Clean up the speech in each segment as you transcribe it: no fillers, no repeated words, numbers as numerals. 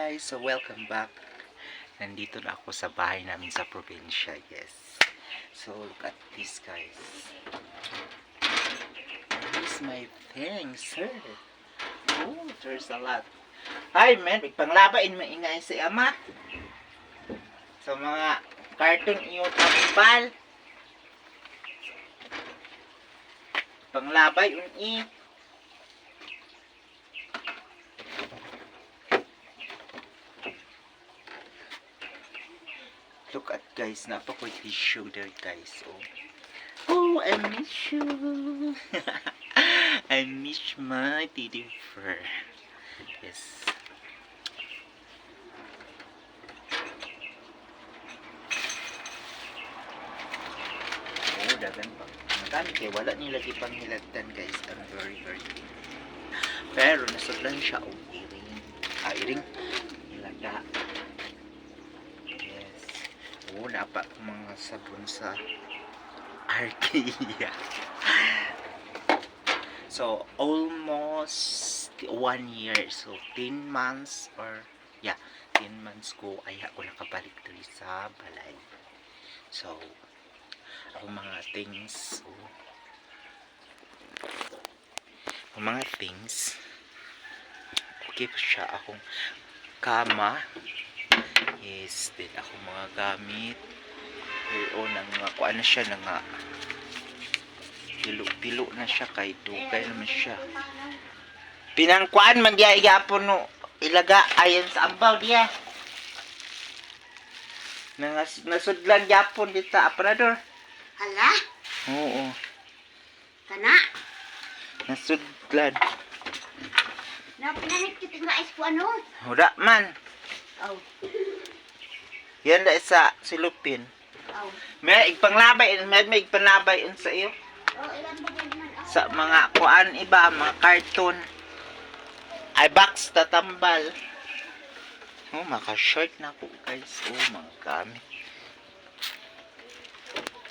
guys, so welcome back. Nandito na ako sa bahay namin sa probinsya, yes. So look at this guys. This is my thing, sir. Oh, there's a lot. Hi man, panglabain maingay si ama. Sa mga cartoon iyong kapal. Panglabay uni. Look at guys, napakoy tissue there guys. Oh, I miss you. I miss my teddy fur. Yes. Oh, dagan pa. Magkano kaya wala nila ipangilagdan guys. I'm very hurting. Pero nasudlan siya. Oh, iring. Iring. Ilaga. Wala pa mga sabon sa Arcadia. So almost 1 year, so 10 months or 10 months ko ay ako nakabalik dito sa balay. So ako mga things, okay pa siya. Akong kama, yes, din ako mga gamit. Pero nang kuan na siya, nga pilo na siya, kay dugay naman siya. Pinangkuan man diya igapon no ilaga ayon sa ambaw diya. Nasudlan gyapon dito sa aparador. Hala? Oo. Kana? Nasudlan. Na pinanit kita nga is po ano? Wala man. Oh. Yan da sa silupin. Oh. May igpanglabay, may igpanlabay sa iyo. Oh, ilan ba yan man? Oh. Sa mga kuan iba, mga cartoon. Ay box tatambal. Oh, maka-short na po guys. Oh, mga gamit.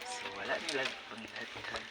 So, wala nila panglagyan.